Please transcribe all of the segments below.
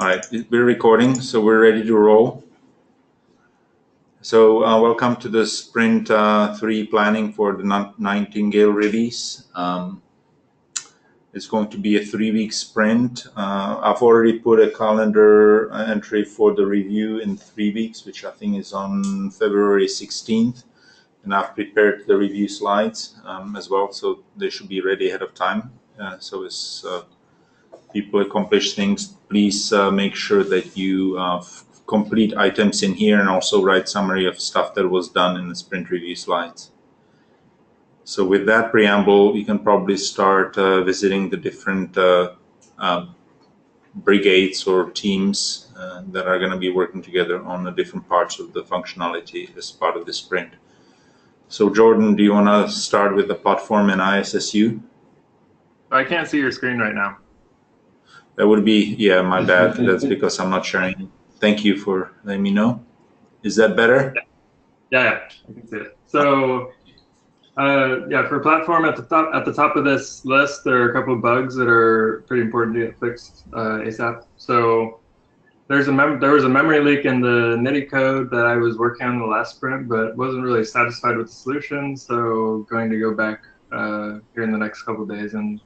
All right, we're recording, so we're ready to roll. So welcome to the Sprint 3 planning for the Nightingale release. It's going to be a 3-week sprint. I've already put a calendar entry for the review in 3 weeks, which I think is on February 16th. And I've prepared the review slides as well, so they should be ready ahead of time. So as people accomplish things, please make sure that you complete items in here and also write summary of stuff that was done in the sprint review slides. So with that preamble, you can probably start visiting the different brigades or teams that are going to be working together on the different parts of the functionality as part of the sprint. So Jordan, do you want to start with the platform and ISSU? I can't see your screen right now. That would be, yeah, my bad. That's because I'm not sharing. Thank you for letting me know. Is that better? Yeah, I can see it. So, yeah, for platform at the top of this list, there are a couple of bugs that are pretty important to get fixed ASAP. So, there was a memory leak in the NITI code that I was working on in the last sprint, but wasn't really satisfied with the solution. So, going to go back here in the next couple of days and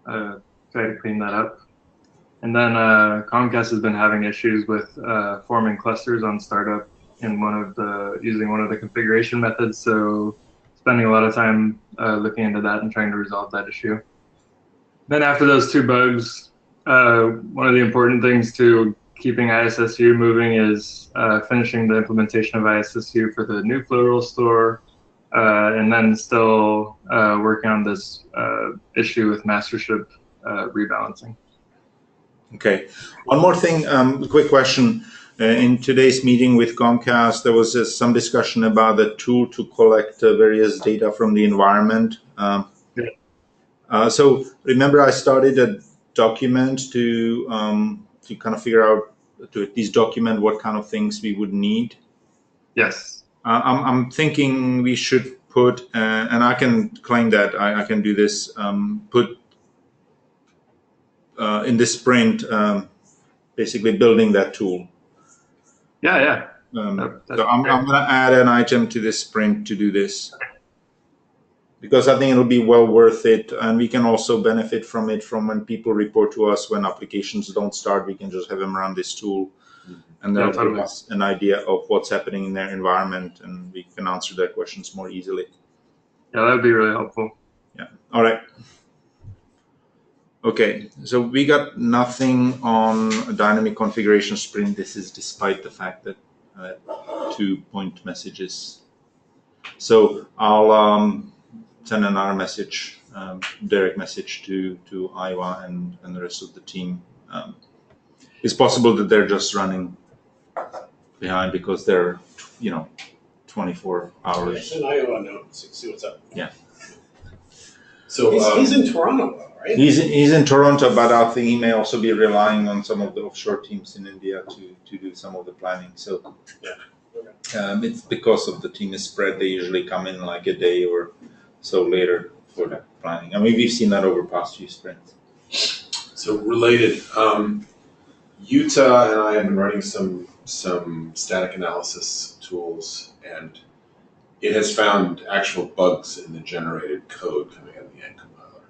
try to clean that up. And then Comcast has been having issues with forming clusters on startup in using one of the configuration methods. So spending a lot of time looking into that and trying to resolve that issue. Then after those two bugs, one of the important things to keeping ISSU moving is finishing the implementation of ISSU for the new flow rule store, and then still working on this issue with mastership rebalancing. Okay. One more thing, quick question. In today's meeting with Comcast, there was some discussion about the tool to collect various data from the environment. So remember, I started a document to kind of figure out, to at least document what kind of things we would need. Yes. I'm thinking we should put, and I can claim that I can do this, put in this sprint, basically building that tool. Yeah. So I'm going to add an item to this sprint to do this, because I think it'll be well worth it, and we can also benefit from it from when people report to us when applications don't start. We can just have them run this tool, and that'll give us an idea of what's happening in their environment, and we can answer their questions more easily. Yeah, that would be really helpful. Yeah. All right. Okay, so we got nothing on a dynamic configuration sprint. This is despite the fact that 2 point messages. So I'll send another message, direct message to Iowa and the rest of the team. It's possible that they're just running behind because they're, 24 hours. Yeah, send Iowa note, see what's up. Yeah. So he's in Toronto, though, right? He's in Toronto, but I think he may also be relying on some of the offshore teams in India to do some of the planning. So yeah. Okay. It's because of the team is spread. They usually come in like a day or so later for the planning. I mean, we've seen that over past few sprints. So related, Utah and I have been running some static analysis tools, and it has found actual bugs in the generated code coming out of the end compiler.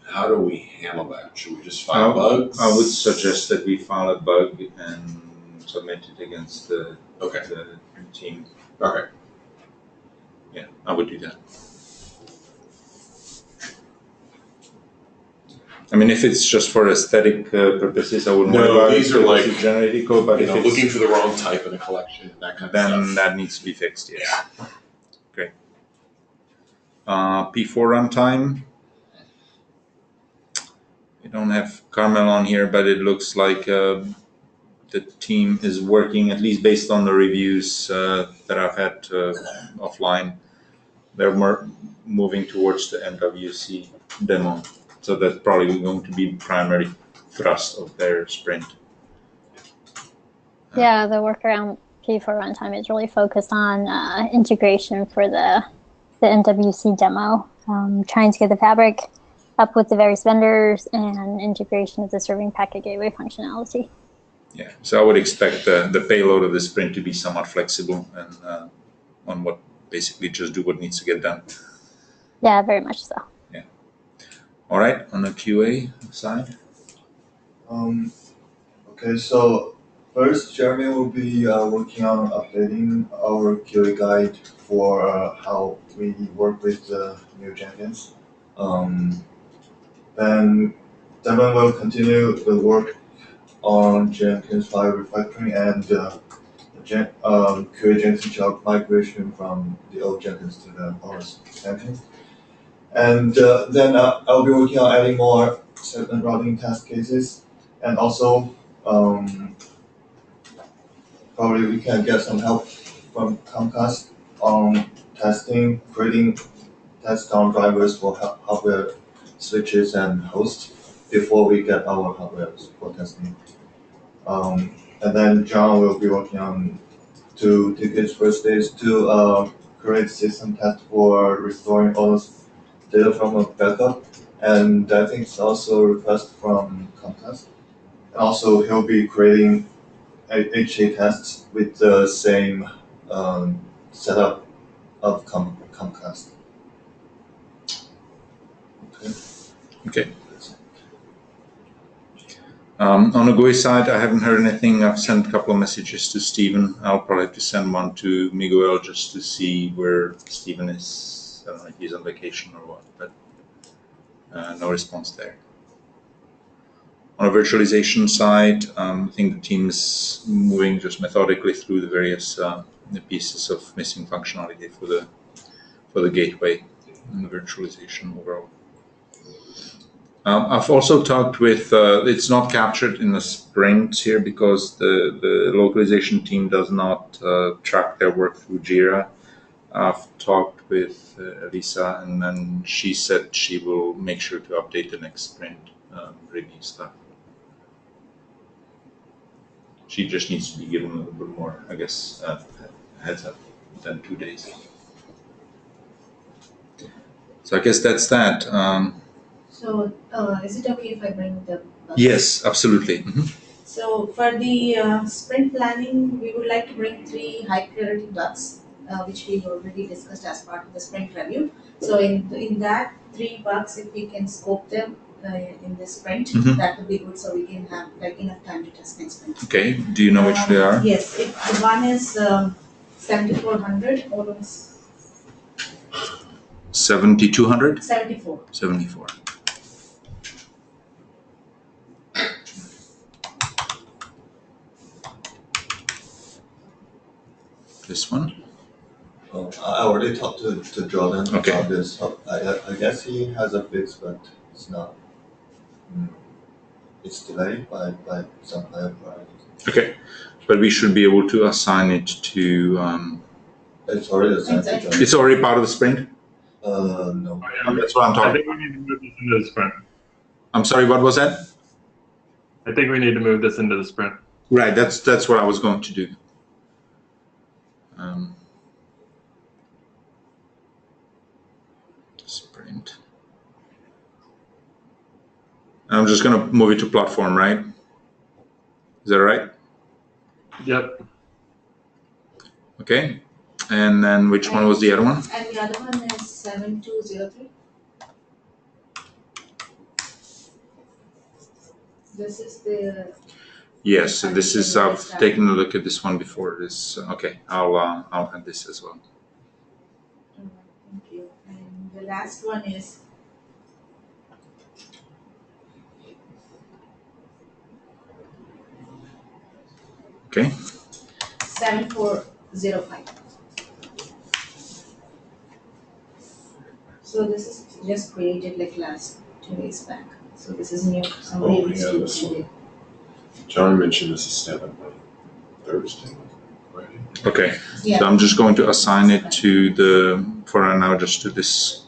How do we handle that? Should we just file bugs? I would suggest that we file a bug and submit it against the team. Okay. Yeah, I would do that. I mean, if it's just for aesthetic purposes, I wouldn't worry about these are like generated code, but if it's looking for the wrong type in a collection, that kind of stuff. Then that needs to be fixed. Yes. Yeah. Great. P4 runtime. We don't have Carmel on here, but it looks like the team is working, at least based on the reviews that I've had offline. They're moving towards the NWC demo. So that's probably going to be the primary thrust of their sprint. Yeah, the work around P4 runtime is really focused on integration for the NWC demo, trying to get the fabric up with the various vendors and integration of the serving packet gateway functionality. Yeah, so I would expect the payload of the sprint to be somewhat flexible and on what basically just do what needs to get done. Yeah, very much so. Yeah. All right, on the QA side. Okay, so first, Jeremy will be working on updating our QA guide for how we work with the new Jenkins. Then Devon will continue the work on Jenkins 5 refactoring and QA Jenkins job migration from the old Jenkins to the ONOS Jenkins. And then I'll be working on adding more segment routing test cases, and also probably we can get some help from Comcast on testing, creating test down drivers for hardware switches and hosts before we get our hardware for testing. And then John will be working on 2 tickets for stage 2 create system test for restoring all those data from a backup. And I think it's also a request from Comcast. And also he'll be creating HA tests with the same setup of Comcast. Okay. On the GUI side, I haven't heard anything. I've sent a couple of messages to Stephen. I'll probably have to send one to Miguel just to see where Stephen is. I don't know if he's on vacation or what, but no response there. On the virtualization side, I think the team is moving just methodically through the various the pieces of missing functionality for the gateway and the virtualization overall. I've also talked with, it's not captured in the sprint here because the localization team does not track their work through Jira. I've talked with Lisa, and then she said she will make sure to update the next sprint review stuff. She just needs to be given a little bit more, I guess, heads up than 2 days. So I guess that's that. So is it okay if I bring the bugs? Yes, absolutely. Mm-hmm. So for the sprint planning, we would like to bring 3 high priority bugs, which we've already discussed as part of the sprint review. So in that 3 bugs, if we can scope them in the sprint, that would be good. So we can have like enough time to test next sprint. Okay. Do you know which they are? Yes. The one is 7400 ONOS. 7200? 74. 74. This one? Oh, I already talked to Jordan Okay. about this. I guess he has a fix, but it's not. It's delayed by some higher priority. Okay. But we should be able to assign it to. It's already assigned to Jordan. It's already part of the sprint? No. That's what I'm I talking think we need to move this into the sprint. I'm sorry, what was that? I think we need to move this into the sprint. Right, that's what I was going to do. Sprint. I'm just going to move it to platform, right? Is that right? Yep. Okay. And then which one was the other one? And the other one is 7203. This is the. Yes, so this is, I've taken a look at this one before. This, okay, I'll add this as well. Thank you. And the last one is. Okay. 7405. So this is just created like last 2 days back. So this is new. Somebody needs to this do one. it. John mentioned this is standard by Thursday, Friday. Okay. Yeah. So I'm just going to assign it to the, for now, just to this,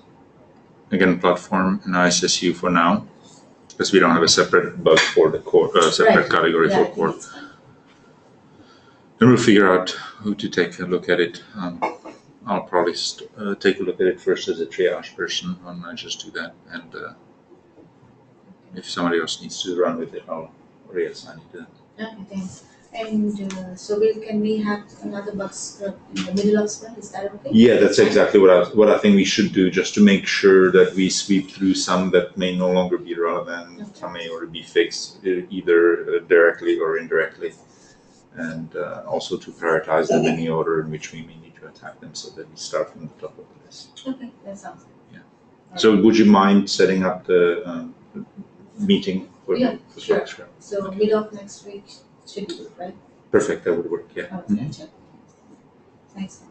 again, platform and ISSU for now, because we don't have a separate bug for the core, separate Right. category Yeah, for I think core. it's fine. Then we'll figure out who to take a look at it. I'll probably take a look at it first as a triage person, and I just do that, and if somebody else needs to run with it, I'll reassign it to them. Okay, thanks. And so can we have another bug scrub in the middle of sprint? Is that okay? Yeah, that's exactly what I think we should do, just to make sure that we sweep through some that may no longer be relevant, Okay. some may already be fixed, either directly or indirectly, and also to prioritize them in the order in which we may need to attack them, so that we start from the top of the list. Okay, that sounds good. Yeah. So would you mind setting up the meeting for Yeah, the sure. bug scrub? So Okay. mid of next week should be good, right? Perfect, that would work, yeah. Okay, gotcha. Thanks.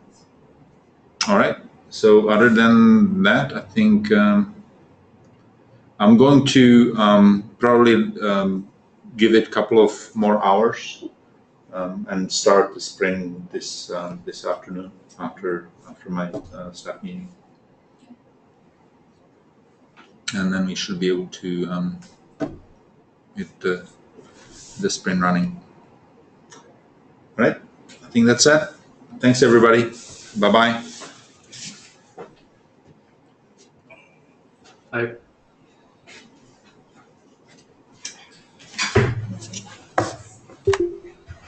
All right. So other than that, I think I'm going to probably give it a couple of more hours and start the sprint this afternoon after my staff meeting, and then we should be able to get the sprint running. All right. I think that's it. Thanks, everybody. Bye-bye. Bye.